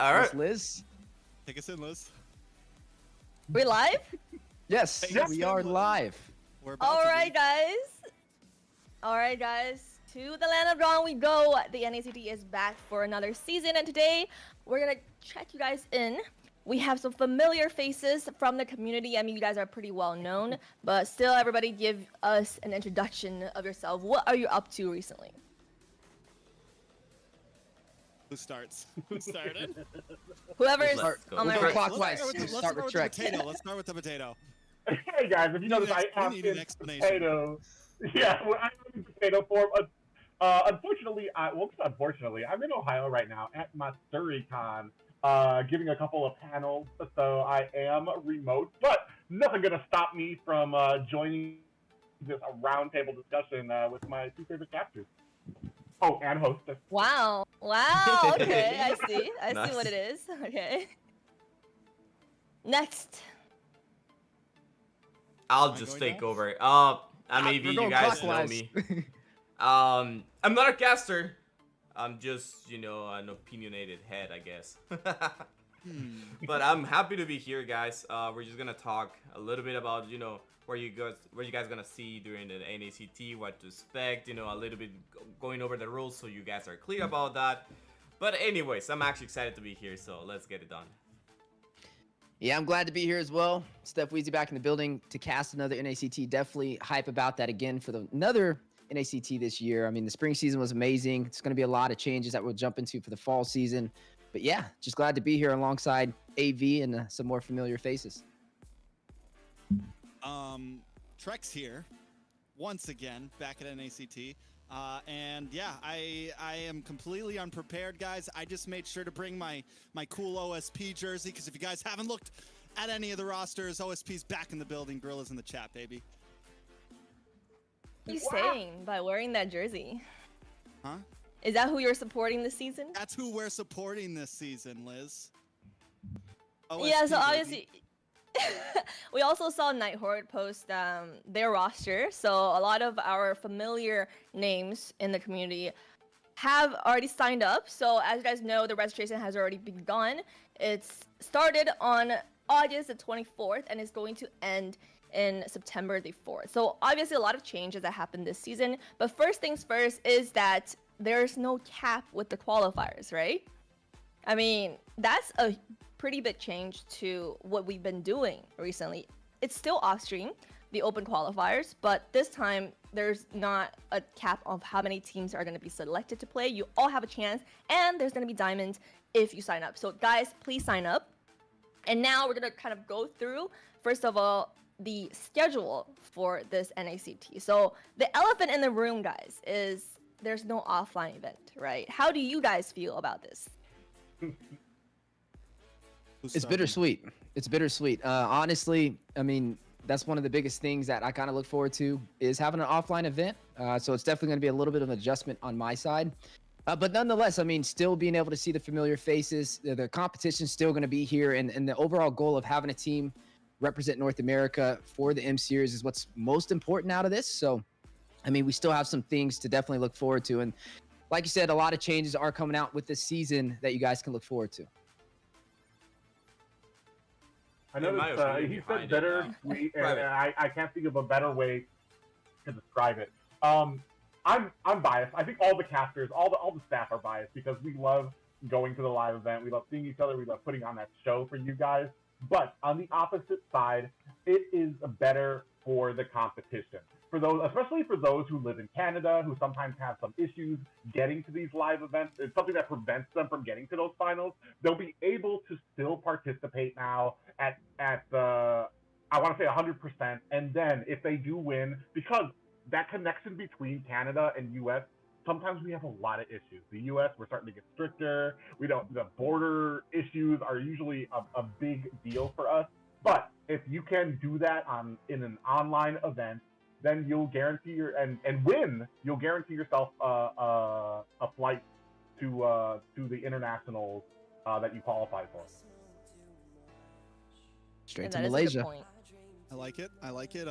All Miss right. Liz. Take us in, Liz. We live? Yes, Yes. we are live. We're about All to right, be. guys. All right, guys. To the land of Dawn we go. The NACT is back for another season, and today we're gonna check you guys in. We have some familiar faces from the community. I mean, you guys are pretty well known, but still, everybody give us an introduction of yourself. What are you up to recently? Who starts? Who started? Whoever's Let's go. on my We'll go right. clockwise. Let's Start with the Trex. potato. Let's start with the potato. Hey guys, if you notice, I have need an been explanation. potato. Yeah, well, I'm in potato form. Unfortunately, unfortunately, I'm in Ohio right now at my SurreyCon, giving a couple of panels. So I am remote, but nothing gonna stop me from joining this roundtable discussion with my two favorite captors. Oh, and hostess. Wow. Wow. Okay, I see. I Nice. see what it is. Okay. Next. I'll I just going take now? over. Maybe We're you going guys clockwise. know me. I'm not a caster. I'm just, an opinionated head, I guess. But I'm happy to be here, guys. We're just gonna talk a little bit about, where you guys gonna see during the NACT, what to expect, a little bit going over the rules so you guys are clear about that. But anyways, I'm actually excited to be here, so let's get it done. Yeah, I'm glad to be here as well. Steph Weezy back in the building to cast another NACT. Definitely hype about that again for another NACT this year. I mean, the spring season was amazing. It's going to be a lot of changes that we'll jump into for the fall season. But yeah, just glad to be here alongside AV and some more familiar faces. Trex here, once again, back at NACT. And yeah, I am completely unprepared, guys. I just made sure to bring my cool OSP jersey, because if you guys haven't looked at any of the rosters, OSP's back in the building. Gorilla's in the chat, baby. What are you saying by wearing that jersey? Huh? Is that who you're supporting this season? That's who we're supporting this season, Liz. Yeah, OSP, so baby. obviously, we also saw Nighthorde post their roster. So a lot of our familiar names in the community have already signed up. So as you guys know, the registration has already begun. It's started on August the 24th and is going to end in September the 4th. So obviously a lot of changes that happened this season. But first things first is that there's no cap with the qualifiers, right? I mean, that's a pretty big change to what we've been doing recently. It's still off stream, the open qualifiers, but this time there's not a cap of how many teams are going to be selected to play. You all have a chance, and there's going to be diamonds if you sign up. So guys, please sign up. And now we're going to kind of go through, first of all, the schedule for this NACT. So the elephant in the room, guys, is there's no offline event, right? How do you guys feel about this? It's bittersweet. It's bittersweet. Honestly, I mean, that's one of the biggest things that I kind of look forward to is having an offline event. So it's definitely going to be a little bit of an adjustment on my side. But nonetheless, I mean, still being able to see the familiar faces, the competition's still going to be here. And the overall goal of having a team represent North America for the M Series is what's most important out of this. So, I mean, we still have some things to definitely look forward to. And like you said, a lot of changes are coming out with this season that you guys can look forward to. I In my noticed opinion, he behind said it, bittersweet, and private. I can't think of a better way to describe it. I'm biased. I think all the casters, all the staff are biased because we love going to the live event. We love seeing each other. We love putting on that show for you guys. But on the opposite side, it is better for the competition. For those, especially for those who live in Canada, who sometimes have some issues getting to these live events, it's something that prevents them from getting to those finals. They'll be able to still participate now at I want to say 100%. And then if they do win, because that connection between Canada and U.S., sometimes we have a lot of issues. The U.S., we're starting to get stricter. The border issues are usually a big deal for us. But if you can do that in an online event, then you'll guarantee you'll guarantee yourself a flight to the internationals that you qualify for. Straight And to that is a good Malaysia. point. I like it. I like it.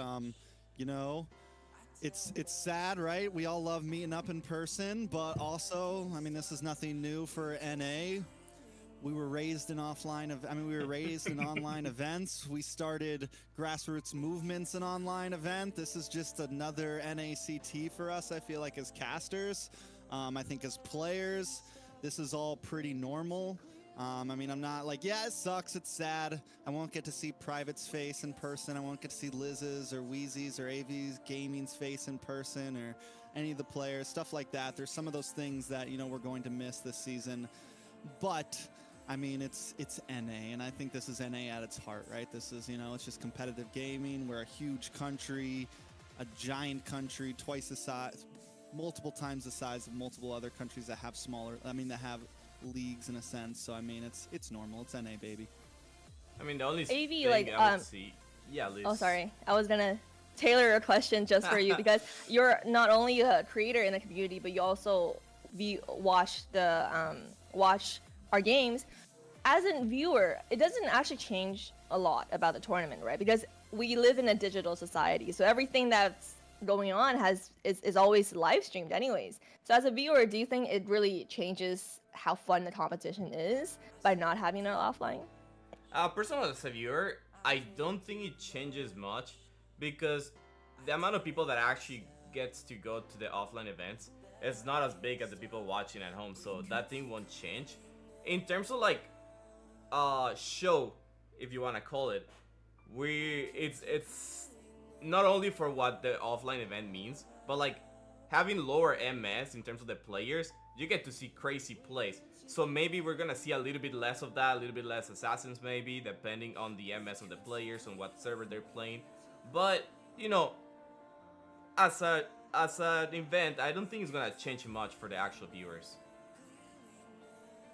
It's sad, right? We all love meeting up in person, but also, I mean, this is nothing new for NA. we were raised in we were raised in online events. We started grassroots movements in online event. This is just another NACT for us, I feel like, as casters. I think as players, this is all pretty normal. I mean, I'm not like, yeah, it sucks, it's sad. I won't get to see Private's face in person. I won't get to see Liz's or Weezy's or AV's Gaming's face in person, or any of the players, stuff like that. There's some of those things that, you know, we're going to miss this season. But I mean, it's NA, and I think this is NA at its heart, right? This is, you know, it's just competitive gaming. We're a huge country, a giant country, twice the size, multiple times the size of multiple other countries that have that have leagues in a sense. So I mean, it's normal. It's NA, baby. I mean, the only AV, thing like, I would see, yeah, Liz. Oh, sorry. I was gonna tailor a question just for you because you're not only a creator in the community, but you also watch our games. As a viewer, it doesn't actually change a lot about the tournament, right? Because we live in a digital society, so everything that's going on is always live streamed anyways. So as a viewer, do you think it really changes how fun the competition is by not having it offline? Personally, as a viewer, I don't think it changes much because the amount of people that actually gets to go to the offline events is not as big as the people watching at home, so that thing won't change. In terms of like show, if you want to call it, it's not only for what the offline event means, but like having lower MS in terms of the players, you get to see crazy plays. So maybe we're gonna see a little bit less of that, a little bit less assassins maybe, depending on the MS of the players, on what server they're playing. But you know, as an event, I don't think it's gonna change much for the actual viewers.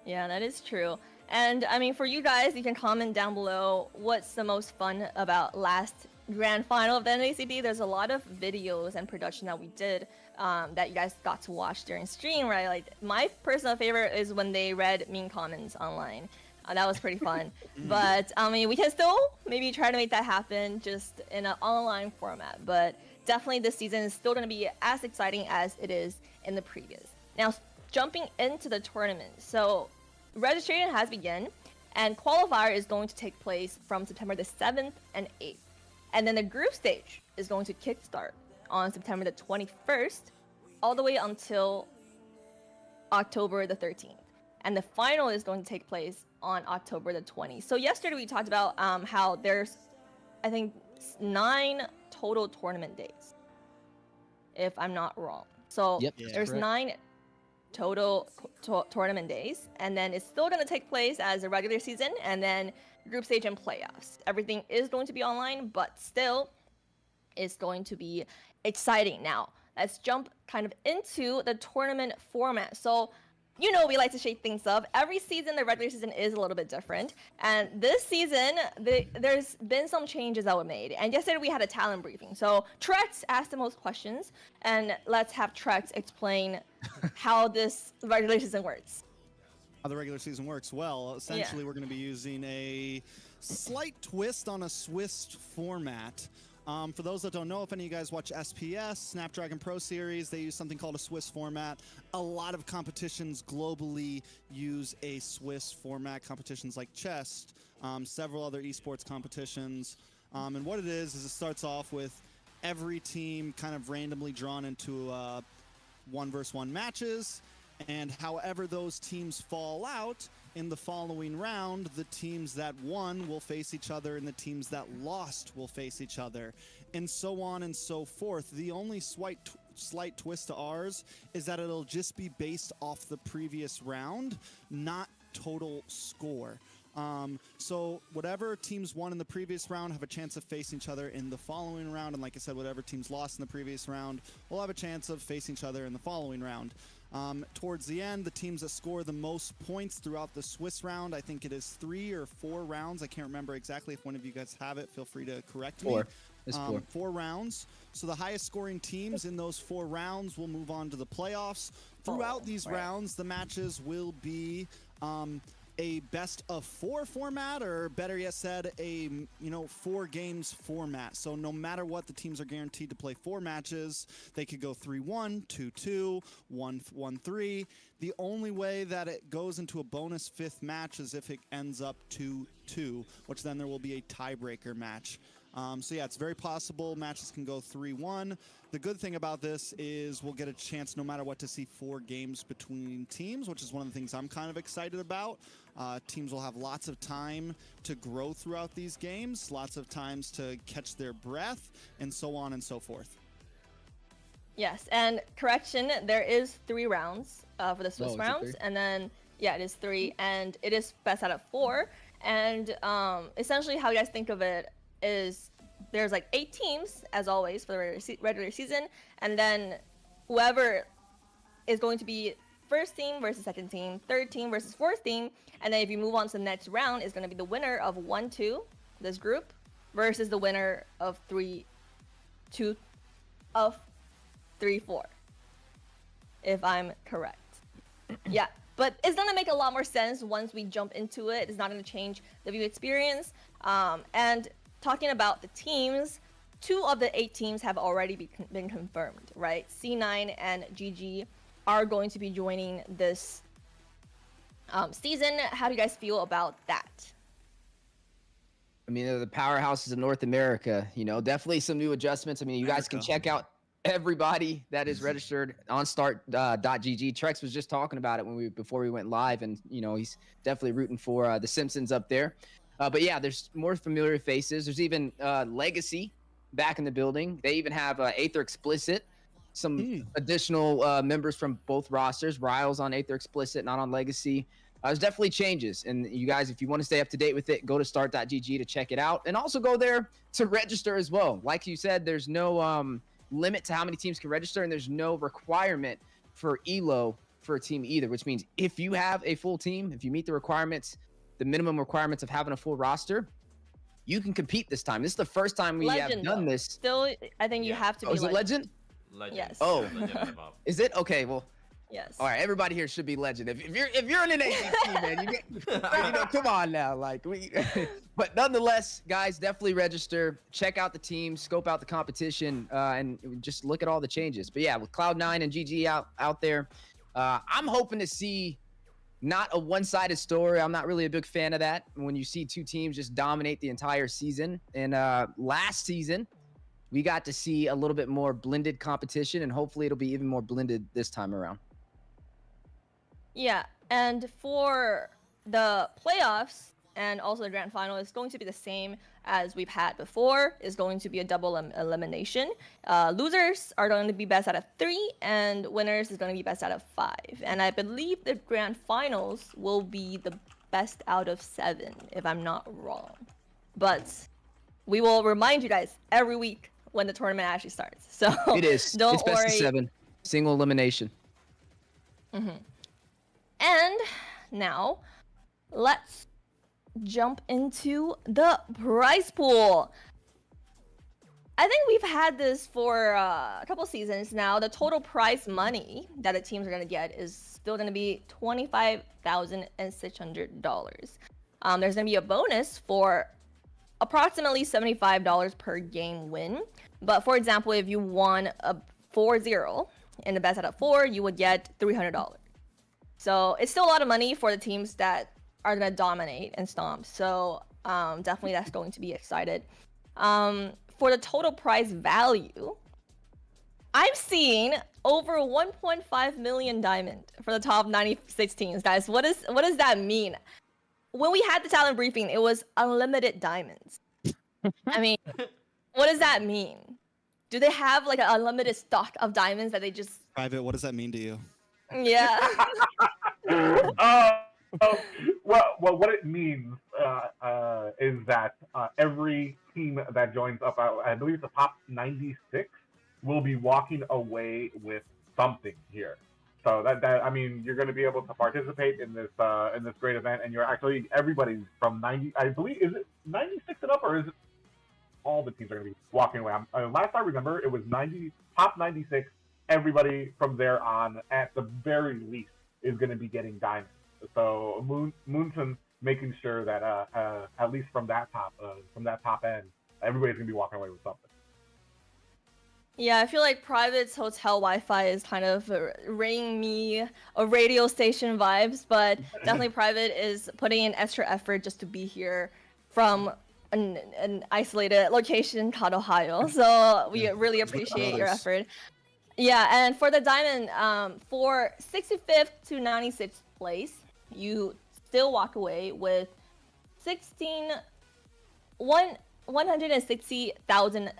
Yeah, that is true. And I mean, for you guys, you can comment down below what's the most fun about last grand final of the NACT. There's a lot of videos and production that we did that you guys got to watch during stream, right? Like, my personal favorite is when they read mean comments online. That was pretty fun. But I mean, we can still maybe try to make that happen just in an online format. But definitely this season is still going to be as exciting as it is in the previous. Now, jumping into the tournament. So registration has begun, and qualifier is going to take place from September the 7th and 8th. And then the group stage is going to kickstart on September the 21st, all the way until October the 13th. And the final is going to take place on October the 20th. So yesterday we talked about how there's, I think, 9 total tournament days, if I'm not wrong. So Yep, there's correct. 9 total tournament days, and then it's still going to take place as a regular season, and then group stage and playoffs. Everything is going to be online, but still it's going to be exciting. Now let's jump kind of into the tournament format. So, you know, we like to shake things up. Every season, the regular season is a little bit different. And this season, there's been some changes that were made. And yesterday we had a talent briefing. So Trex asked the most questions, and let's have Trex explain how this regular season works. How the regular season works? Well, essentially we're going to be using a slight twist on a Swiss format. For those that don't know, if any of you guys watch SPS, Snapdragon Pro Series, they use something called a Swiss format. A lot of competitions globally use a Swiss format, competitions like chess, several other esports competitions. And what it is it starts off with every team kind of randomly drawn into 1-versus-1 matches. And however those teams fall out in the following round, the teams that won will face each other and the teams that lost will face each other, and so on and so forth. The only slight twist to ours is that it'll just be based off the previous round, not total score. So whatever teams won in the previous round have a chance of facing each other in the following round, and like I said, whatever teams lost in the previous round will have a chance of facing each other in the following round. Towards the end, the teams that score the most points throughout the Swiss round, I think it is 3 or 4 rounds. I can't remember exactly. If one of you guys have it, feel free to correct me. 4. It's 4. 4 rounds. So the highest scoring teams in those 4 rounds will move on to the playoffs. Throughout these rounds, the matches will be a best of 4 format, or better yet said, a 4 games format. So no matter what, the teams are guaranteed to play 4 matches. They could go 3-1, 2-2, 1-3. The only way that it goes into a bonus 5th match is if it ends up 2-2, which then there will be a tiebreaker match. So yeah, it's very possible matches can go 3-1. The good thing about this is we'll get a chance no matter what to see 4 games between teams, which is one of the things I'm kind of excited about. Teams will have lots of time to grow throughout these games, lots of times to catch their breath, and so on and so forth. Yes, and correction, there is 3 rounds for the Swiss is it rounds, 3? and then it is 3, and it is best out of 4. And essentially, how you guys think of it is there's like 8 teams as always for the regular season, and then whoever is going to be first team versus second team, third team versus fourth team, and then if you move on to the next round, is going to be the winner of 1-2, this group, versus the winner of 3-4, if I'm correct. Yeah, but it's gonna make a lot more sense once we jump into it. It's not gonna change the view experience. And talking about the teams, 2 of the 8 teams have already been confirmed, right? C9 and GG are going to be joining this season. How do you guys feel about that? I mean, they're the powerhouses of North America. Definitely some new adjustments. I mean, you guys can check out everybody that is registered on start.gg. Trex was just talking about it before we went live, and he's definitely rooting for the Simpsons up there. But yeah, there's more familiar faces. There's even Legacy back in the building. They even have Aether Explicit, some additional members from both rosters. Riles on Aether Explicit, not on Legacy. There's definitely changes, and you guys, if you want to stay up to date with it, go to start.gg to check it out, and also go there to register as well. Like you said, there's no limit to how many teams can register, and there's no requirement for ELO for a team either, which means if you have a full team, if you meet the requirements, the minimum requirements of having a full roster, you can compete this time. This is the first time we have done this. Still, I think you have to be is it Legend? Legend. Yes. Oh. Legend Is it? Okay, well. Yes. All right, everybody here should be Legend. If you're in an ACT, man, come on now, but nonetheless, guys, definitely register, check out the team, scope out the competition, and just look at all the changes. But yeah, with Cloud9 and GG out there, I'm hoping to see not a one-sided story. I'm not really a big fan of that when you see 2 teams just dominate the entire season. And last season, we got to see a little bit more blended competition, and hopefully it'll be even more blended this time around. Yeah, and for the playoffs and also the grand final, it's going to be the same as we've had before. It's going to be a double elimination. Losers are going to be best out of 3, and winners is going to be best out of 5. And I believe the grand finals will be the best out of 7, if I'm not wrong. But we will remind you guys every week when the tournament actually starts. So it is. Don't it's best worry. of 7, single elimination. And now, let's jump into the prize pool. I think we've had this for a couple seasons now. The total prize money that the teams are going to get is still going to be $25,600. There's going to be a bonus for approximately $75 per game win. But for example, if you won a 4-0 in the best out of 4, you would get $300. So it's still a lot of money for the teams that are going to dominate and stomp. So definitely that's going to be excited. For the total prize value, I'm seeing over 1.5 million diamond for the top 96 teams. Guys, what does that mean? When we had the talent briefing, it was unlimited diamonds. I mean, what does that mean? Do they have like an unlimited stock of diamonds that they just... Private, what does that mean to you? Yeah. Well, what it means is that every team that joins up, I believe the top 96, will be walking away with something here. So that I mean, you're going to be able to participate in this great event, and you're actually everybody from 90. I believe, is it 96 and up, or is it all the teams are going to be walking away? Last I remember, it was top 96. Everybody from there on, at the very least, is going to be getting diamonds. So Moonton's making sure that at least from that top end, everybody's gonna be walking away with something. Yeah, I feel like Private's hotel Wi-Fi is kind of ringing me a radio station vibes, but definitely Private is putting in extra effort just to be here from an isolated location called Ohio. So we really appreciate your effort. Yeah, and for the diamond, for 65th to 96th place, you still walk away with 160,000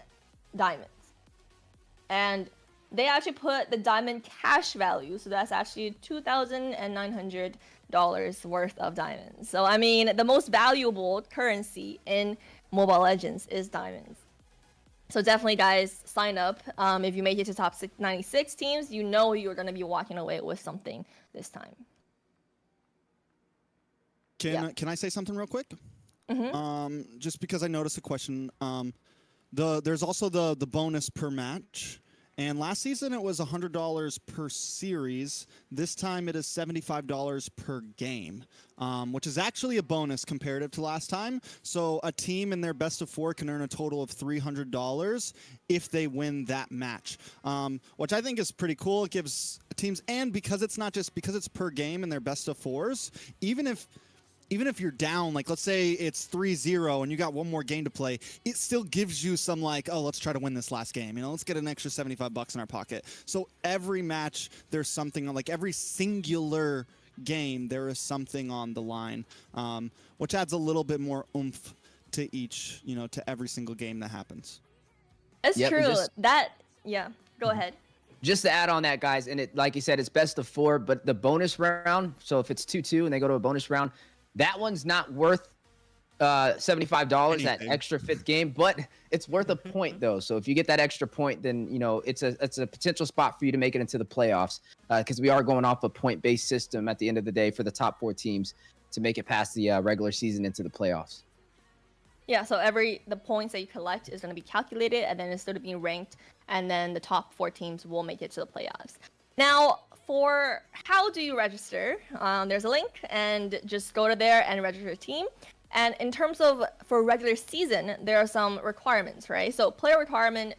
diamonds. And they actually put the diamond cash value, so that's actually $2,900 worth of diamonds. So I mean, the most valuable currency in Mobile Legends is diamonds. So definitely, guys, sign up. If you make it to top 96 teams, you know you're going to be walking away with something this time. Can I say something real quick? Mm-hmm. Just because I noticed a question. There's also the bonus per match. And last season it was $100 per series. This time it is $75 per game, which is actually a bonus comparative to last time. So a team in their best of 4 can earn a total of $300 if they win that match, which I think is pretty cool. It gives teams, and because it's not just because it's per game in their best of 4s, even if you're down, like let's say it's 3-0 and you got one more game to play, it still gives you some like, oh, let's try to win this last game. You know, let's get an extra $75 in our pocket. So every match, there's something, like every singular game, there is something on the line, which adds a little bit more oomph to each, to every single game that happens. It's true. Go ahead. Just to add on that, guys, and it, like you said, it's best of 4, but the bonus round, so if it's 2-2 and they go to a bonus round, that one's not worth $75, that extra 5th game, but it's worth a point though. So if you get that extra point, then it's a potential spot for you to make it into the playoffs, because we are going off a point-based system at the end of the day for the top 4 teams to make it past the regular season into the playoffs. Yeah, so the points that you collect is going to be calculated, and then it's going to be ranked, and then the top 4 teams will make it to the playoffs. Now, for how do you register, there's a link, and just go to there and register a team. And in terms of for regular season, there are some requirements, right? So player requirement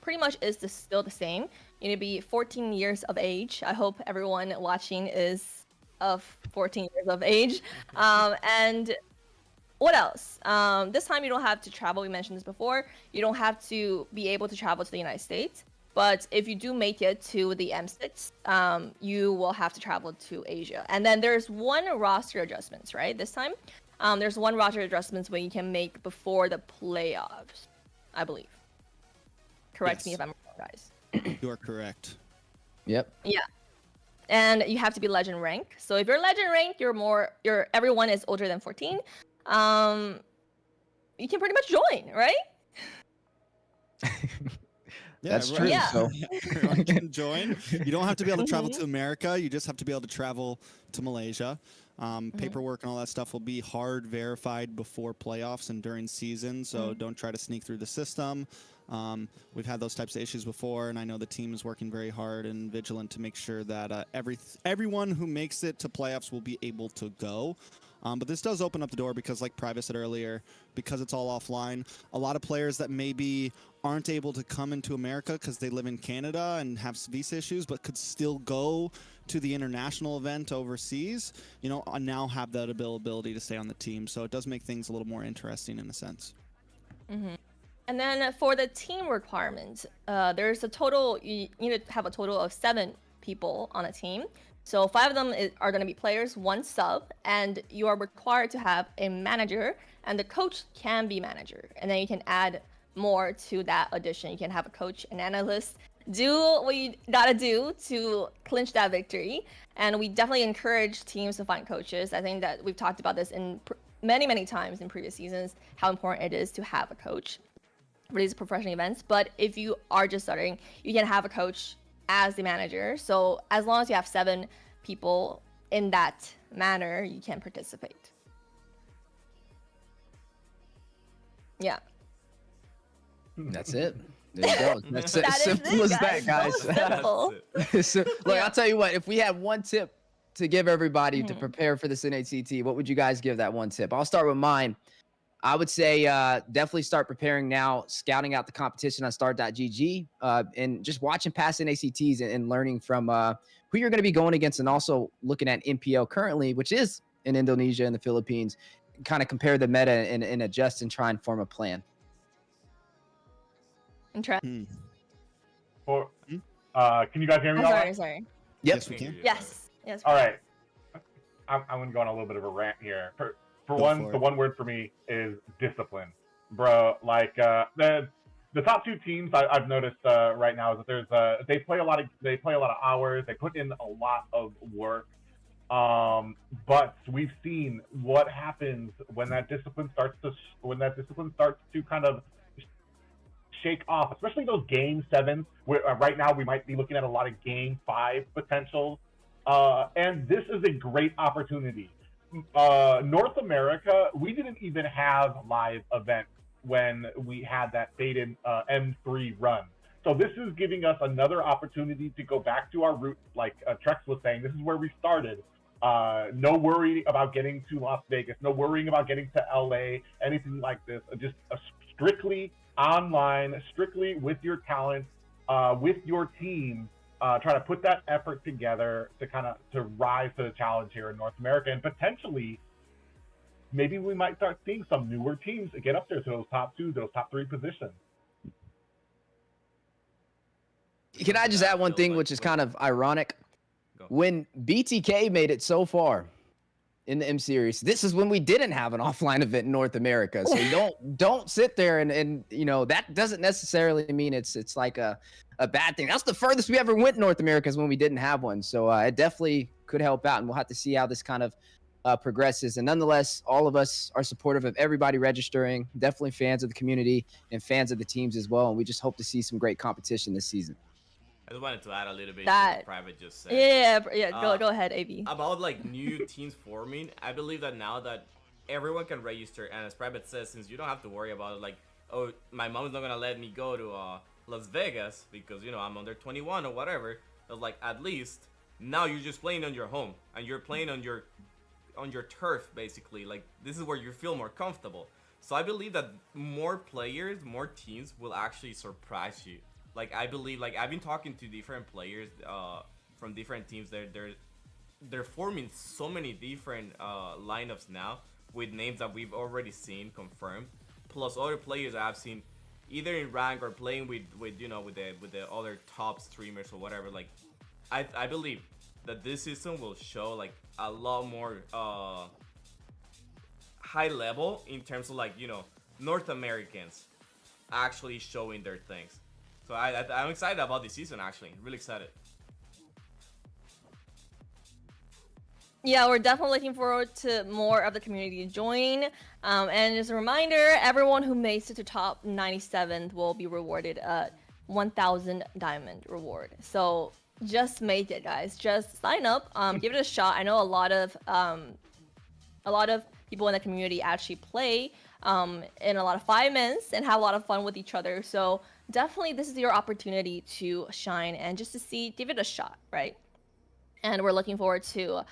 pretty much is still the same. You need to be 14 years of age. I hope everyone watching is of 14 years of age. And what else? This time you don't have to travel. We mentioned this before. You don't have to be able to travel to the United States. But if you do make it to the M6, you will have to travel to Asia. And then there's one roster adjustments, right? This time, there's one roster adjustments where you can make before the playoffs, I believe. Correct me if I'm wrong, guys. You are correct. Yep. Yeah. And you have to be legend rank. So if you're legend rank, everyone is older than 14. You can pretty much join, right? Yeah, that's right. true. Yeah. So Everyone can join. You don't have to be able to travel to America. You just have to be able to travel to Malaysia. Paperwork and all that stuff will be hard verified before playoffs and during season, so don't try to sneak through the system. We've had those types of issues before, and I know the team is working very hard and vigilant to make sure that everyone who makes it to playoffs will be able to go. But this does open up the door because, like Private said earlier, because it's all offline, a lot of players that maybe aren't able to come into America because they live in Canada and have visa issues, but could still go to the international event overseas, now have that ability to stay on the team. So it does make things a little more interesting in a sense. Mm-hmm. And then for the team requirements, there's you need to have a total of 7 people on a team. So 5 of them are going to be players, 1 sub, and you are required to have a manager, and the coach can be manager. And then you can add more to that addition. You can have a coach, an analyst. Do what you gotta do to clinch that victory. And we definitely encourage teams to find coaches. I think that we've talked about this in many times in previous seasons, how important it is to have a coach for these professional events. But if you are just starting, you can have a coach as the manager. So as long as you have 7 people in that manner, you can participate. Yeah. that's it. There you go. That's it. That is Simple it, as that, guys. So simple. So, look, I'll tell you what. If we had one tip to give everybody to Mhm. prepare for this NACT, what would you guys give that one tip? I'll start with mine. I would say definitely start preparing now, scouting out the competition on start.gg, and just watching past NACTs and learning from who you're going to be going against, and also looking at MPO currently, which is in Indonesia and the Philippines, kind of compare the meta and adjust and try and form a plan. Hmm. For, Hmm? can you guys hear me I'm all sorry, right? sorry. Yep. Yes, we can. Yes. Yes. All right. I'm going to go on a little bit of a rant here. For Go one, for the it. one word for me is discipline, bro. Like the top two teams I've noticed right now is that there's they play a lot of hours. They put in a lot of work. But we've seen what happens when that discipline starts to kind of shake off, especially those game sevens. Where right now we might be looking at a lot of game 5 potentials, and this is a great opportunity. North America, we didn't even have live events when we had that faded M3 run. So this is giving us another opportunity to go back to our roots, like Trex was saying. This is where we started. No worry about getting to Las Vegas. No worrying about getting to LA. Anything like this. Just strictly online, strictly with your talent, with your team. Try to put that effort together to rise to the challenge here in North America, and potentially, maybe we might start seeing some newer teams get up there to those top 2, those top 3 positions. Can I just add one thing, which is kind of ironic? Go. When BTK made it so far in the M series, this is when we didn't have an offline event in North America. So don't sit there and that doesn't necessarily mean it's like a bad thing. That's the furthest we ever went in North America, is when we didn't have one. So it definitely could help out, and we'll have to see how this kind of progresses. And nonetheless, all of us are supportive of everybody registering. Definitely fans of the community and fans of the teams as well. And we just hope to see some great competition this season. I just wanted to add a little bit to That- what Private just said. Yeah. Go ahead, AB. About like new teams forming, I believe that now that everyone can register, and as Private says, since you don't have to worry about it, like, oh, my mom's not gonna let me go to Las Vegas because I'm under 21 or whatever. But like, at least now you're just playing on your home, and you're playing on your turf, basically. Like, this is where you feel more comfortable. So I believe that more players, more teams will actually surprise you. Like, I believe, like, I've been talking to different players from different teams. They're forming so many different lineups now with names that we've already seen confirmed, plus other players I've seen either in rank or playing with the other top streamers or whatever. Like, I believe that this season will show like a lot more high level in terms of like North Americans actually showing their things. So I'm excited about this season, actually. Really excited. Yeah, we're definitely looking forward to more of the community join. And as a reminder, everyone who makes it to top 97th will be rewarded a 1,000 diamond reward. So just make it, guys. Just sign up. Give it a shot. I know a lot of people in the community actually play in a lot of 5-mans and have a lot of fun with each other. So definitely, this is your opportunity to shine and just to give it a shot, right? And we're looking forward to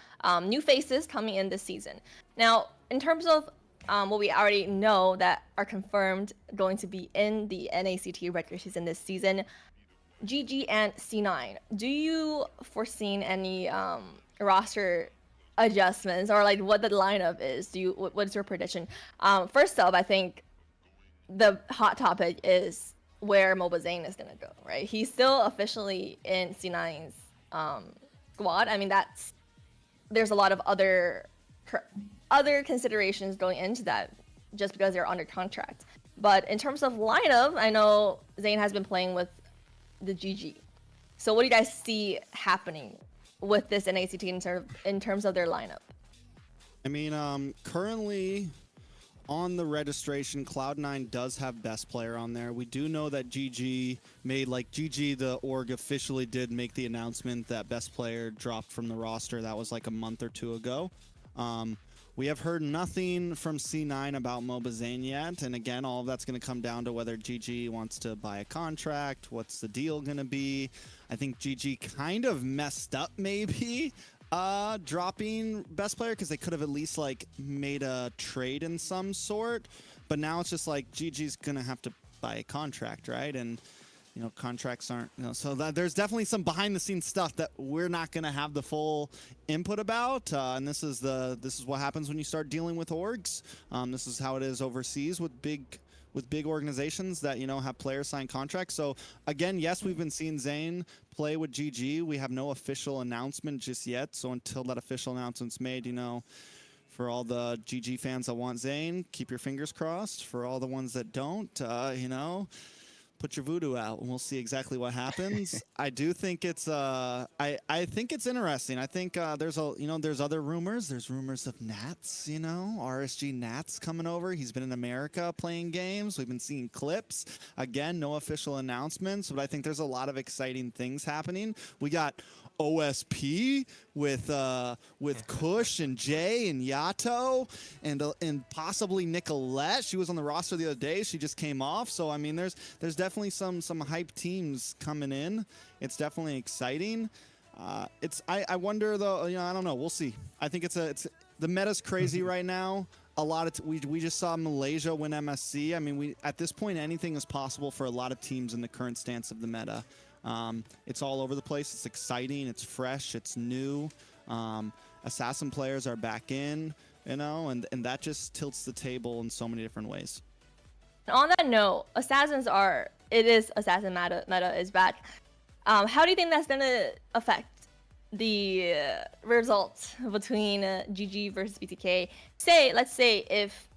new faces coming in this season. Now, in terms of what we already know that are confirmed going to be in the NACT regular season this season, GG and C9. Do you foresee any roster adjustments, or like what the lineup is? What's your prediction? First up, I think the hot topic is where Mobazane is gonna go, right? He's still officially in C9's squad. I mean, there's a lot of other considerations going into that just because they're under contract. But in terms of lineup, I know Zane has been playing with the GG. So what do you guys see happening with this NACT in terms of their lineup? I mean, currently on the registration, Cloud9 does have best player on there. We do know that GG the org officially did make the announcement that best player dropped from the roster. That was like a month or 2 ago. We have heard nothing from C9 about Mobazane yet, and again, all of that's going to come down to whether GG wants to buy a contract, what's the deal going to be. I think GG kind of messed up maybe Dropping best player because they could have at least like made a trade in some sort, but now it's just like GG's gonna have to buy a contract, right? And you know, contracts aren't, you know, so there's definitely some behind the scenes stuff that we're not gonna have the full input about. And this is what happens when you start dealing with orgs. This is how it is overseas with big organizations that, you know, have players sign contracts. So again, yes, we've been seeing Zane play with GG. We have no official announcement just yet. So until that official announcement's made, you know, for all the GG fans that want Zane, keep your fingers crossed. For all the ones that don't, you know, put your voodoo out and we'll see exactly what happens. I do think it's I think it's interesting. I think there's other rumors. There's rumors of Nats, you know, RSG Nats coming over. He's been in America playing games. We've been seeing clips. Again, no official announcements, but I think there's a lot of exciting things happening. We got OSP with Kush and Jay and Yato and possibly Nicolette. She was on the roster the other day. She just came off. So I mean, there's definitely some hype teams coming in. It's definitely exciting. I wonder though. You know, I don't know. We'll see. I think it's the meta's crazy right now. A lot of we just saw Malaysia win MSC. I mean, at this point anything is possible for a lot of teams in the current stance of the meta. It's all over the place. It's exciting. It's fresh. It's new. Assassin players are back in, you know, and that just tilts the table in so many different ways. On that note, Assassin meta is back. How do you think that's gonna affect the results between GG versus BTK? Let's say if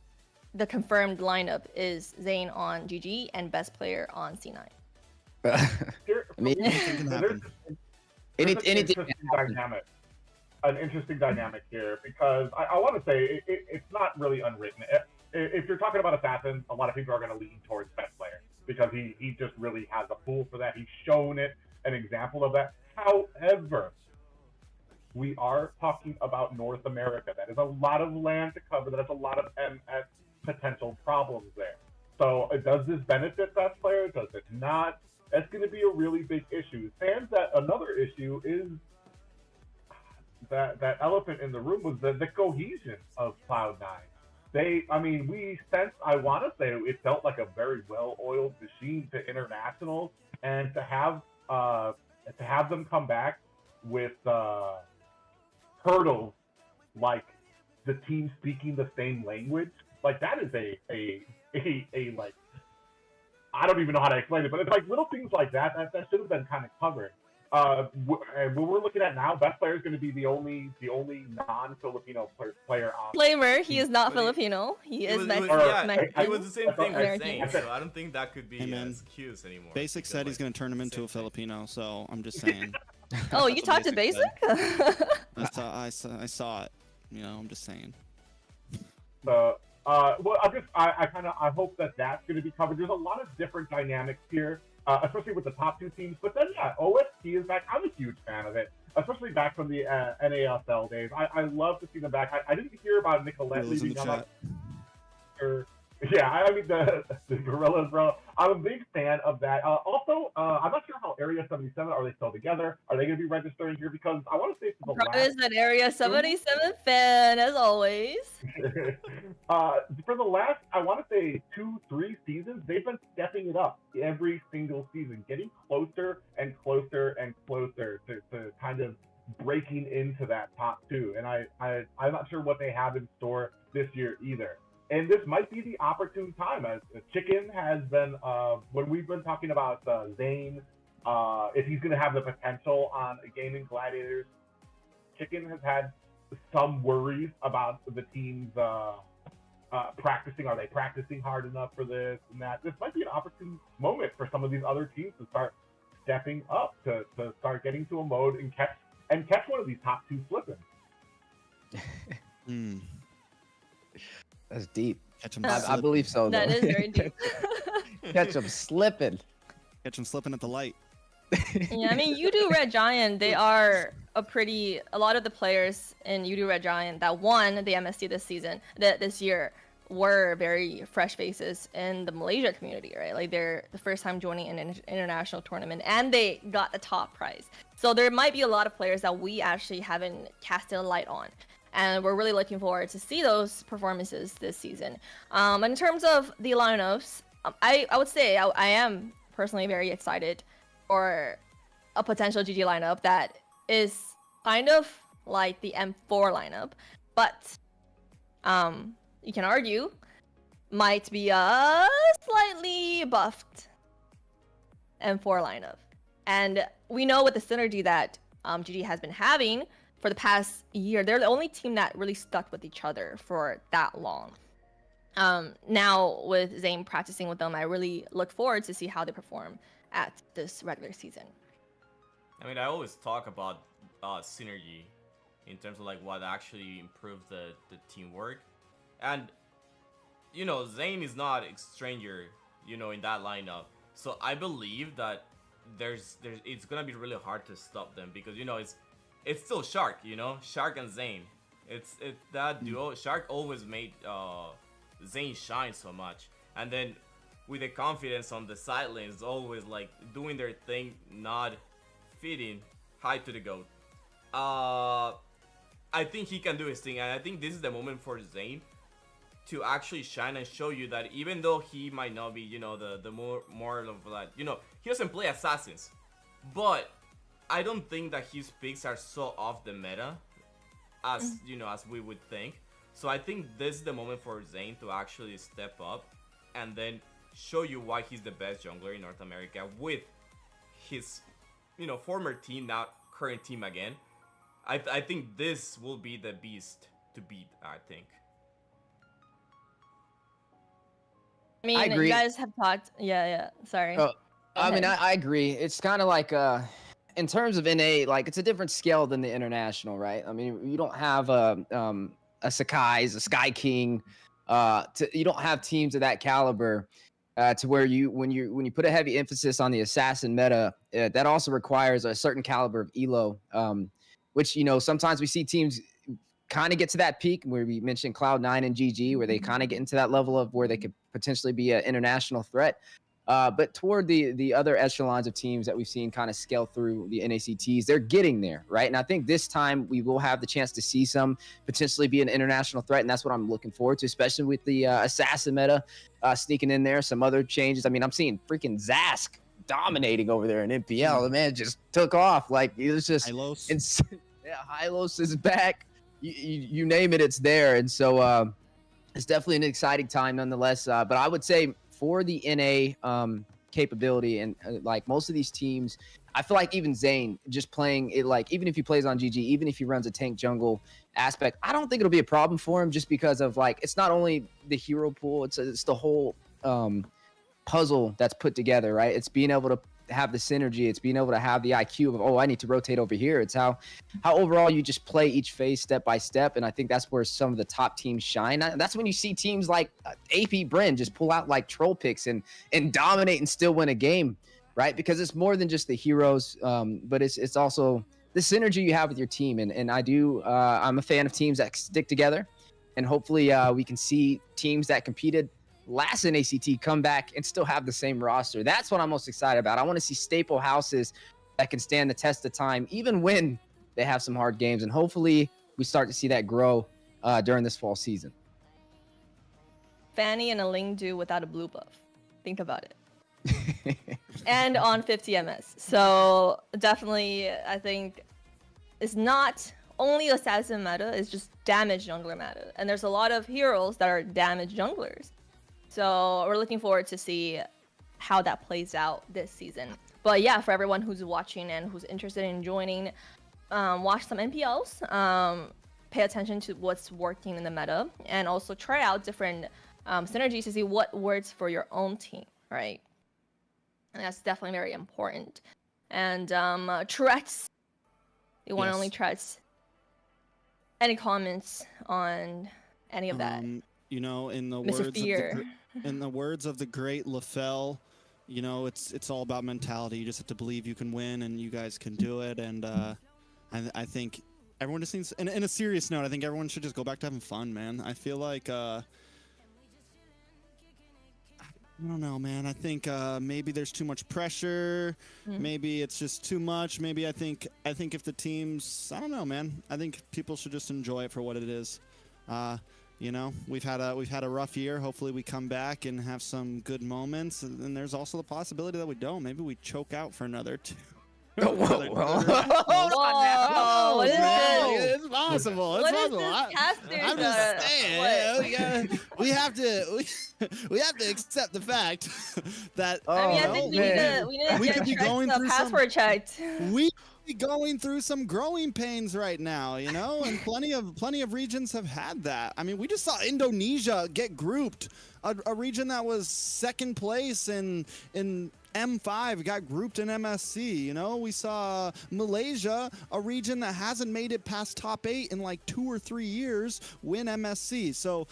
the confirmed lineup is Zane on GG and best player on C9. I mean, anything an interesting dynamic here, because I want to say it's not really unwritten. If you're talking about Assassin, a lot of people are going to lean towards best player because he just really has a pool for that. He's shown it, an example of that. However, we are talking about North America. That is a lot of land to cover. That's a lot of MS potential problems there. So does this benefit best player? Does it not? That's going to be a really big issue. Fans, that another issue is that elephant in the room was the cohesion of Cloud9. We sensed, I want to say, it felt like a very well-oiled machine to internationals, and to have them come back with hurdles like the team speaking the same language, like that is a like, I don't even know how to explain it, but it's like little things like that should have been kind of covered. What we're looking at now, best player is going to be the only non-Filipino player on. Disclaimer: he is not Filipino. He is Mexican. It was the same thing we're saying, so I don't think that could be an excuse anymore. Basic said he's going to turn him into a Filipino, so I'm just saying. Oh, you talked to Basic? I saw it. You know, I'm just saying. I hope that's going to be covered. There's a lot of different dynamics here, especially with the top two teams. But then, yeah, OSP is back. I'm a huge fan of it, especially back from the NASL days. I love to see them back. I didn't hear about Nicolette leaving. Yeah, I mean the Gorillas, bro. I'm a big fan of that. Also, I'm not sure how Area 77, are they still together? Are they going to be registering here? Because I want to say for the last... is an Area 77 fan, as always. For the last, I want to say 2-3 seasons, they've been stepping it up every single season, getting closer and closer and closer to kind of breaking into that top two. And I'm not sure what they have in store this year either. And this might be the opportune time, as Chicken has been, when we've been talking about Zane, if he's going to have the potential on Gaming Gladiators, Chicken has had some worries about the teams practicing. Are they practicing hard enough for this and that? This might be an opportune moment for some of these other teams to start stepping up, to start getting to a mode and catch one of these top two slipping. That's deep. I believe so, though. That is very deep. Catch them slipping. Catch them slipping at the light. Yeah, I mean, UDO Red Giant, they are a lot of the players in UDO Red Giant that won the MSC this year were very fresh faces in the Malaysia community, right? Like they're the first time joining an international tournament, and they got the top prize. So there might be a lot of players that we actually haven't casted a light on, and we're really looking forward to see those performances this season. In terms of the lineups, I would say I am personally very excited for a potential GG lineup that is kind of like the M4 lineup, but you can argue might be a slightly buffed M4 lineup. And we know with the synergy that GG has been having for the past year, they're the only team that really stuck with each other for that long. Now with Zane practicing with them, I really look forward to see how they perform at this regular season. I mean, I always talk about synergy in terms of like what actually improved the teamwork. And, you know, Zane is not a stranger, you know, in that lineup. So I believe that it's gonna be really hard to stop them because, you know, it's still Shark, you know, Shark and Zane. It's that duo. Shark always made Zane shine so much, and then with the confidence on the side lanes, always like doing their thing, not feeding high to the goat. I think he can do his thing, and I think this is the moment for Zane to actually shine and show you that even though he might not be, you know, the more of that, you know, he doesn't play assassins, but I don't think that his picks are so off the meta as, you know, as we would think. So I think this is the moment for Zane to actually step up and then show you why he's the best jungler in North America with his, you know, former team, now current team again. I think this will be the beast to beat, I think. I mean, I agree. you guys have talked. Yeah. Sorry. I mean, I agree. It's kind of like in terms of NA, like it's a different scale than the international, right? I mean, you don't have a Sakai's, a Sky King. You don't have teams of that caliber to where when you put a heavy emphasis on the assassin meta, that also requires a certain caliber of elo, which, you know, sometimes we see teams kind of get to that peak where we mentioned Cloud9 and GG, where they kind of get into that level of where they could potentially be an international threat. But toward the other echelons of teams that we've seen kind of scale through the NACTs, they're getting there, right? And I think this time we will have the chance to see some potentially be an international threat, and that's what I'm looking forward to, especially with the assassin meta sneaking in there, some other changes. I mean, I'm seeing freaking Zask dominating over there in NPL. The man just took off. Like, it was just yeah, Hylos is back. You name it, it's there. And so it's definitely an exciting time nonetheless. But I would say for the NA capability and like most of these teams, I feel like even Zane just playing it, like even if he plays on GG, even if he runs a tank jungle aspect, I don't think it'll be a problem for him just because of like, it's not only the hero pool, it's the whole puzzle that's put together, right? It's being able to have the synergy, it's being able to have the IQ of, oh, I need to rotate over here. It's how overall you just play each phase step by step, and I think that's where some of the top teams shine. That's when you see teams like AP Bryn just pull out like troll picks and dominate and still win a game, right? Because it's more than just the heroes, but it's also the synergy you have with your team. And I'm a fan of teams that stick together, and hopefully we can see teams that competed last NACT come back and still have the same roster. That's what I'm most excited about. I want to see staple houses that can stand the test of time, even when they have some hard games. And hopefully we start to see that grow during this fall season. Fanny and a Ling do without a blue buff. Think about it. And on 50 MS. So definitely, I think it's not only assassin meta, it's just damage jungler meta. And there's a lot of heroes that are damage junglers. So we're looking forward to see how that plays out this season. But yeah, for everyone who's watching and who's interested in joining, watch some NPLs, pay attention to what's working in the meta, and also try out different synergies to see what works for your own team, right? And that's definitely very important. And Trex, the one and only Trex. Any comments on any of that? You know, in the words of the great LaFell, you know, it's all about mentality. You just have to believe you can win, and you guys can do it. And I think everyone just needs, in a serious note, I think everyone should just go back to having fun, man. I feel like I don't know, man. I think maybe there's too much pressure. Maybe it's just too much. Maybe I think if the teams, I don't know, man. I think people should just enjoy it for what it is. You know, we've had a rough year. Hopefully, we come back and have some good moments. And there's also the possibility that we don't. Maybe we choke out for another two. Whoa. Whoa, what is this? It's possible. It's What is possible. this caster's, I'm just saying. what? We have to accept the fact that I mean, I Oh, think man. we need to We get could be Trex going the through some- password checked. we be going through some growing pains right now, you know, and plenty of regions have had that. I mean, we just saw Indonesia get grouped, a region that was second place in M5 got grouped in MSC. You know, we saw Malaysia, a region that hasn't made it past top 8 in like 2 or 3 years, win MSC. So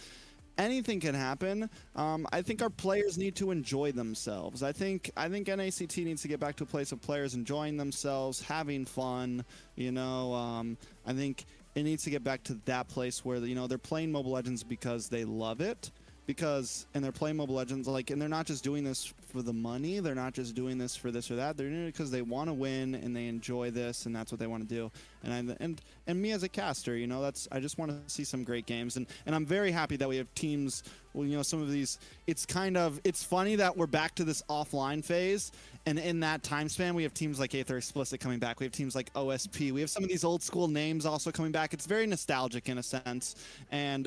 anything can happen. I think our players need to enjoy themselves. I think NACT needs to get back to a place of players enjoying themselves, having fun. You know, I think it needs to get back to that place where, you know, they're playing Mobile Legends because they love it. And they're playing Mobile Legends, and they're not just doing this for the money. They're not just doing this for this or that. They're doing it because they want to win and they enjoy this, and that's what they want to do. And me as a caster, you know, I just want to see some great games. And I'm very happy that we have teams. Well, you know, some of these. It's funny that we're back to this offline phase, and in that time span, we have teams like Aether Explicit coming back. We have teams like OSP. We have some of these old school names also coming back. It's very nostalgic in a sense, and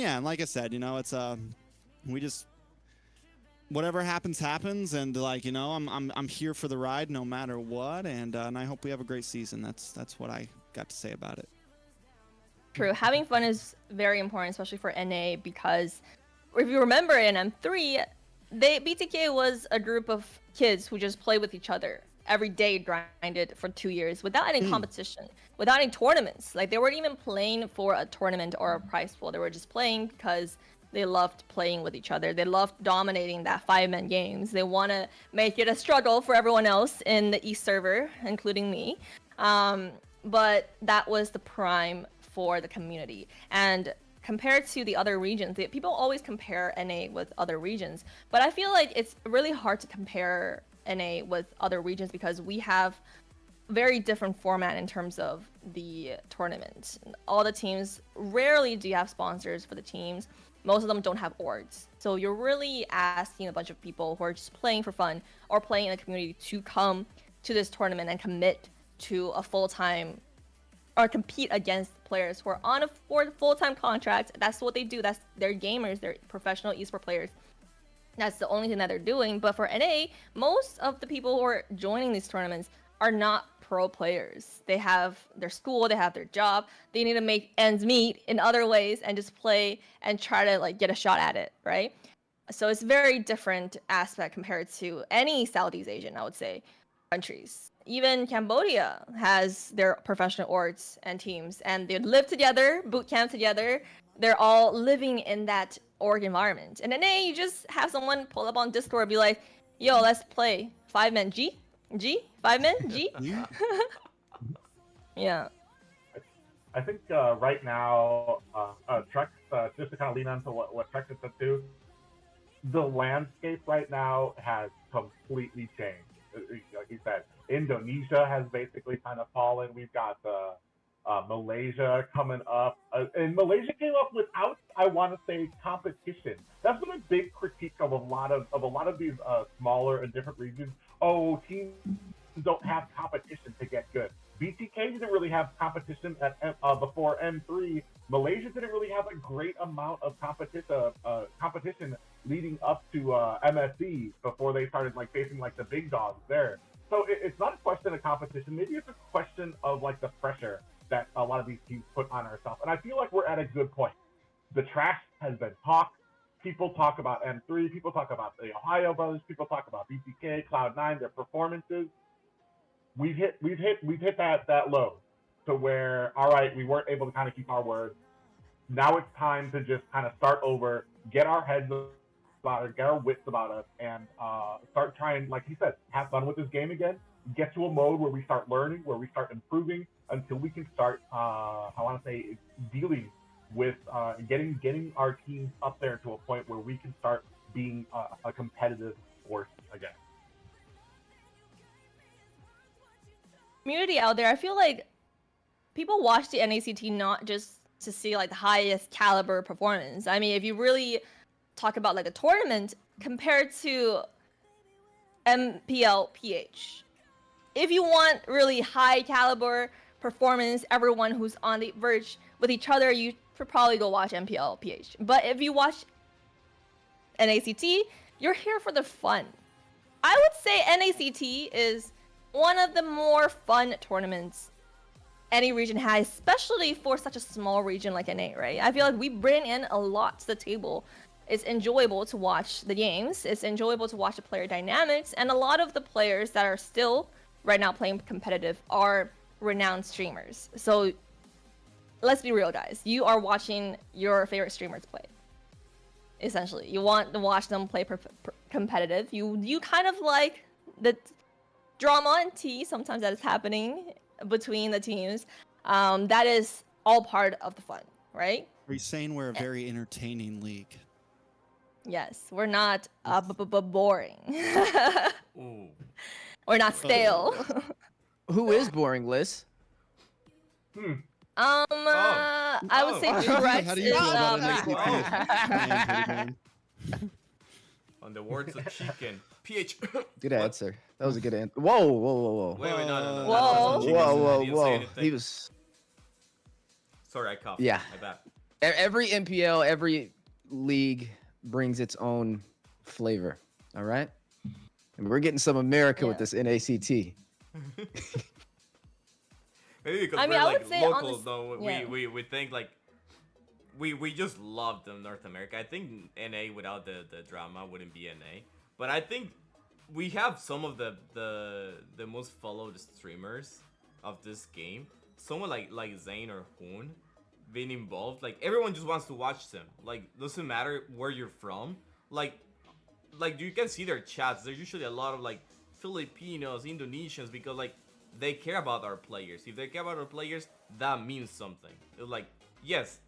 yeah, and like I said, you know, it's we just whatever happens, and like, you know, I'm here for the ride no matter what, and I hope we have a great season. That's what I got to say about it. True. Having fun is very important, especially for NA, because if you remember in M3, BTK was a group of kids who just played with each other every day, grinded for 2 years without any competition, without any tournaments. Like, they weren't even playing for a tournament or a prize pool. They were just playing because they loved playing with each other. They loved dominating that 5-man games. They want to make it a struggle for everyone else in the East server, including me. But that was the prime for the community. And compared to the other regions, people always compare NA with other regions. But I feel like it's really hard to compare NA with other regions because we have very different format in terms of the tournament. All the teams, rarely do you have sponsors for the teams. Most of them don't have orgs. So you're really asking a bunch of people who are just playing for fun or playing in the community to come to this tournament and commit to a full-time or compete against players who are on a full-time contract. That's what they do. They're gamers. They're professional esports players. That's the only thing that they're doing. But for NA, most of the people who are joining these tournaments are not pro players. They have their school, they have their job. They need to make ends meet in other ways and just play and try to like get a shot at it, right? So it's very different aspect compared to any Southeast Asian, I would say, countries. Even Cambodia has their professional orgs and teams, and they live together, boot camp together. They're all living in that org environment. And then you just have someone pull up on Discord and be like, yo, let's play 5-man G? 5-man G? Yeah. I think right now, Trex, just to kind of lean on to what Trex has said too, the landscape right now has completely changed. Like he said, Indonesia has basically kind of fallen. We've got Malaysia coming up, and Malaysia came up without, I want to say, competition. That's been a big critique of a lot of these smaller and different regions. Oh, teams don't have competition to get good. BTK didn't really have competition before M3. Malaysia didn't really have a great amount of competition leading up to MSC before they started like facing like the big dogs there. So it's not a question of competition. Maybe it's a question of like the pressure that a lot of these teams put on ourselves. And I feel like we're at a good point. The trash has been talked. People talk about M3. People talk about the Ohio brothers. People talk about BTK, Cloud9, their performances. We've hit that low to where, all right, we weren't able to kind of keep our word. Now it's time to just kind of start over, get our heads about it, get our wits about us, and start trying, like he said, have fun with this game again. Get to a mode where we start learning, where we start improving, until we can start, I want to say, dealing with getting our teams up there to a point where we can start being a competitive sport again. Community out there, I feel like people watch the NACT not just to see like the highest caliber performance. I mean, if you really talk about like a tournament compared to MPL PH, if you want really high caliber performance, everyone who's on the verge with each other, you should probably go watch MPL PH. But if you watch NACT, you're here for the fun. I would say NACT is one of the more fun tournaments any region has, especially for such a small region like NA, right? I feel like we bring in a lot to the table. It's enjoyable to watch the games. It's enjoyable to watch the player dynamics. And a lot of the players that are still right now playing competitive are renowned streamers. So let's be real, guys. You are watching your favorite streamers play. Essentially, you want to watch them play competitive. You kind of like the drama and tea sometimes that is happening between the teams. That is all part of the fun, right? Are you saying we're a very entertaining league? Yes, we're not boring. Ooh. We're not stale. Who is boring, Liz? I would say Trex How do you is feel about pretty NXT? On the words of chicken. PH. Good What? answer. That was a good answer. Whoa. Wait, no. Whoa. Whoa. He was. Sorry, I coughed. Yeah. My bad. Every MPL, every league brings its own flavor. All right. And we're getting some America with Yeah. this NACT. Maybe because I mean, we're I would like say on local this- though. yeah. We think like we just love them North America. I think NA without the drama wouldn't be NA. But I think we have some of the most followed streamers of this game. Someone like Zane or Hoon being involved. Like everyone just wants to watch them. Like doesn't matter where you're from. Like you can see their chats. There's usually a lot of like Filipinos, Indonesians, because like they care about our players. If they care about our players, that means something. Like yes,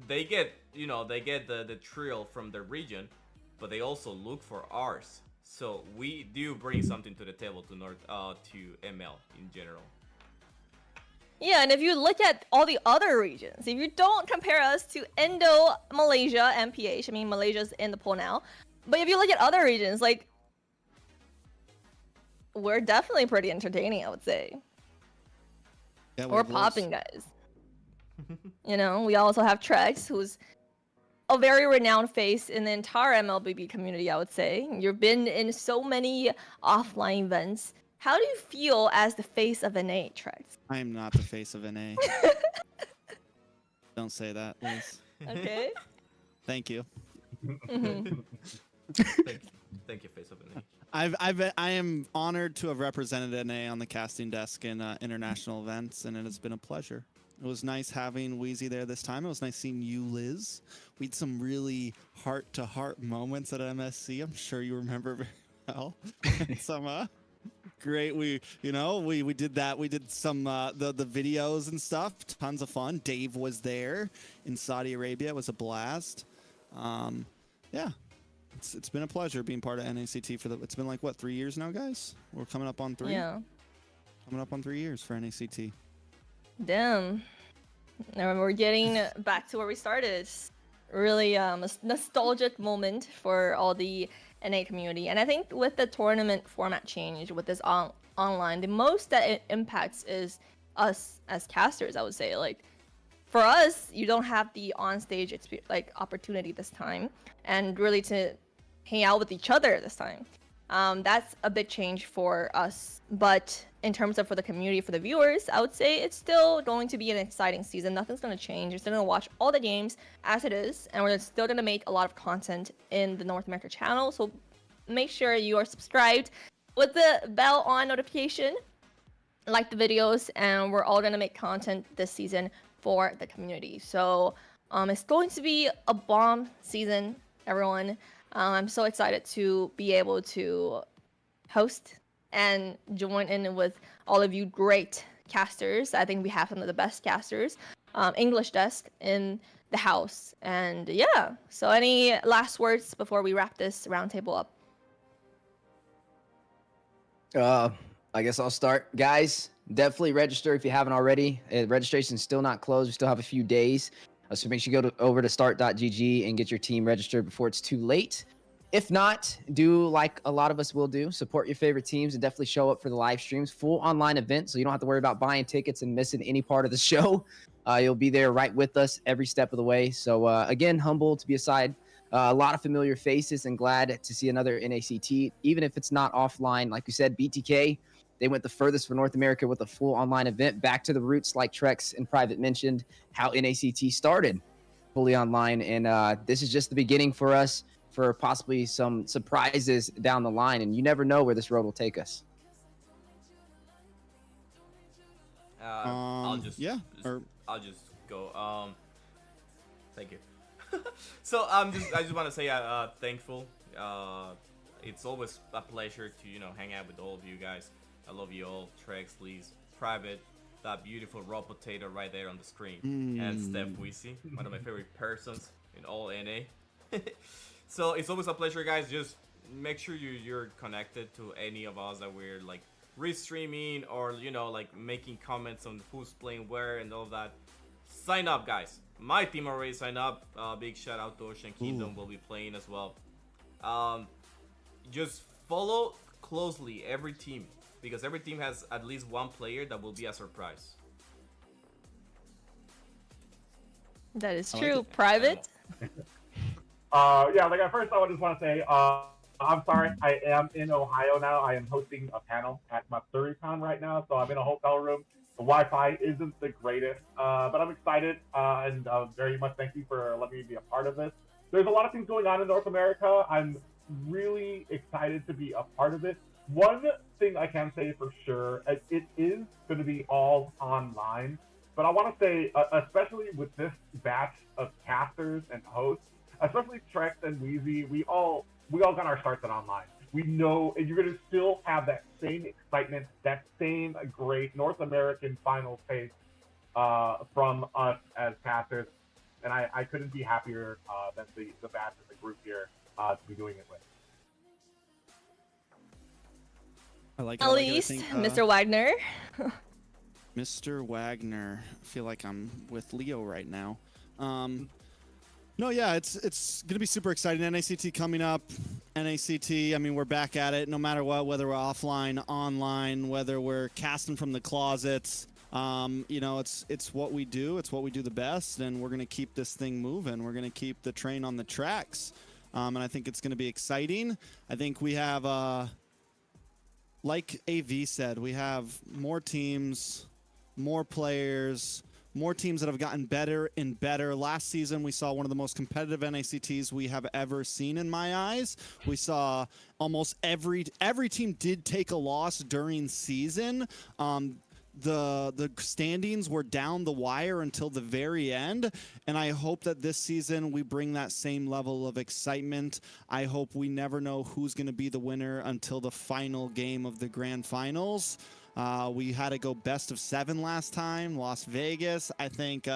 they get the thrill from the region, but they also look for ours. So we do bring something to the table to ML in general. Yeah, and if you look at all the other regions, if you don't compare us to Indo, Malaysia, and PH, I mean Malaysia's in the pool now, but if you look at other regions, like we're definitely pretty entertaining, I would say. Yeah, We're popping, guys. You know, we also have Trex, who's a very renowned face in the entire MLBB community, I would say. You've been in so many offline events. How do you feel as the face of NA, Trex? I am not the face of NA. Don't say that, Liz. Okay. Thank you. Mhm. Thank you, face of NA. I am honored to have represented NA on the casting desk in international events, and it has been a pleasure. It was nice having Weezy there this time. It was nice seeing you, Liz. We had some really heart-to-heart moments at MSC. I'm sure you remember very well. Some great. We did that. We did some the videos and stuff. Tons of fun. Dave was there in Saudi Arabia. It was a blast. Yeah. It's been a pleasure being part of NACT it's been like what, 3 years now, guys? We're coming up on 3. Yeah. Coming up on 3 years for NACT. Damn. Now we're getting back to where we started. Really a nostalgic moment for all the NA community. And I think with the tournament format change, with this online, the most that it impacts is us as casters, I would say. Like, for us, you don't have the on-stage opportunity this time, and really to hang out with each other this time. That's a big change for us. But in terms of for the community, for the viewers, I would say it's still going to be an exciting season. Nothing's going to change. You're still going to watch all the games as it is, and we're still going to make a lot of content in the North America channel. So make sure you are subscribed with the bell on notification, like the videos, and we're all going to make content this season for the community. So it's going to be a bomb season, everyone. I'm so excited to be able to host and join in with all of you great casters. I think we have some of the best casters, English desk in the house. And yeah, so any last words before we wrap this roundtable up? I guess I'll start. Guys, definitely register if you haven't already. Registration's still not closed. We still have a few days. So make sure you go over to start.gg and get your team registered before it's too late. If not, do like a lot of us will do, support your favorite teams and definitely show up for the live streams. Full online event, so you don't have to worry about buying tickets and missing any part of the show. You'll be there right with us every step of the way. So again, humble to be aside. A lot of familiar faces and glad to see another NACT, even if it's not offline. Like you said, BTK, they went the furthest for North America with a full online event, back to the roots, like Trex and Private mentioned, how NACT started fully online. And this is just the beginning for us for possibly some surprises down the line. And you never know where this road will take us. I'll just go. Thank you. So I just want to say thankful. It's always a pleasure to hang out with all of you guys. I love you all. Trex, Lee's, Private, that beautiful raw potato right there on the screen, and Steph Weezy, one of my favorite persons in all NA. So it's always a pleasure, guys. Just make sure you're connected to any of us that we're like restreaming or like making comments on who's playing where and all of that. Sign up, guys. My team already signed up. Big shout out to Ocean Kingdom. Will be playing as well. Just follow closely every team, because every team has at least one player that will be a surprise. That is true. Private. Yeah, like at first I just want to say, I'm sorry, I am in Ohio now. I am hosting a panel at MatsuriCon right now, so I'm in a hotel room. The Wi-Fi isn't the greatest, but I'm excited, and very much thank you for letting me be a part of this. There's a lot of things going on in North America. I'm really excited to be a part of it. One thing I can say for sure, it is going to be all online, but I want to say, especially with this batch of casters and hosts, especially Trex and Weezy, we all got our starts at online. We know, and you're going to still have that same excitement, that same great North American final pace from us as casters, and I couldn't be happier than the batch of the group here to be doing it with. At least, Mr. Wagner. Mr. Wagner. I feel like I'm with Leo right now. No, yeah, it's going to be super exciting. NACT coming up. NACT, I mean, we're back at it no matter what, whether we're offline, online, whether we're casting from the closets. It's what we do. It's what we do the best, and we're going to keep this thing moving. We're going to keep the train on the tracks, and I think it's going to be exciting. I think we have, like AV said, we have more teams, more players, more teams that have gotten better and better. Last season, we saw one of the most competitive NACTs we have ever seen in my eyes. We saw almost every team did take a loss during season. The standings were down the wire until the very end, and I hope that this season we bring that same level of excitement. I hope we never know who's going to be the winner until the final game of the grand finals. We had to go best of 7 last time, Las Vegas. I think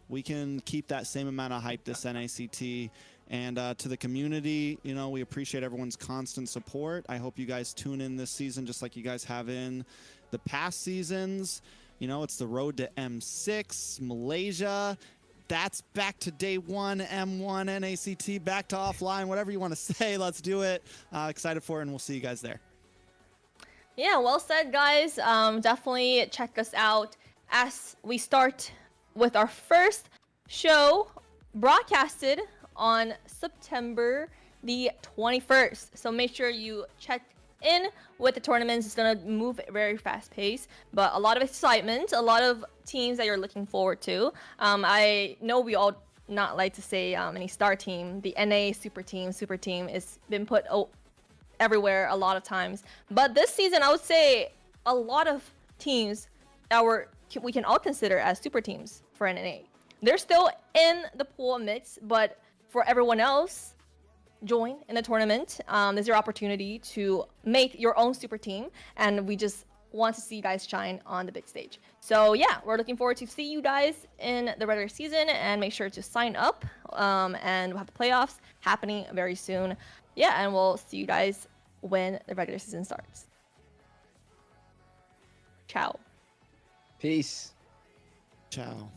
we can keep that same amount of hype this NACT. And to the community, we appreciate everyone's constant support. I hope you guys tune in this season just like you guys have in the past seasons. It's the road to M6, Malaysia. That's back to day 1, M1, NACT, back to offline, whatever you want to say. Let's do it. Excited for it, and we'll see you guys there. Yeah, well said, guys. Definitely check us out as we start with our first show broadcasted on September the 21st. So make sure you check in with the tournaments. It's going to move very fast pace, but a lot of excitement, a lot of teams that you're looking forward to. I know we all not like to say any star team. The NA super team is been put everywhere a lot of times, but this season I would say a lot of teams that we can all consider as super teams for NA. They're still in the pool mix, but for everyone else, join in the tournament. There's your opportunity to make your own super team, and we just want to see you guys shine on the big stage. So yeah, we're looking forward to see you guys in the regular season, and make sure to sign up. And we'll have the playoffs happening very soon. Yeah, and we'll see you guys when the regular season starts. Ciao. Peace. Ciao.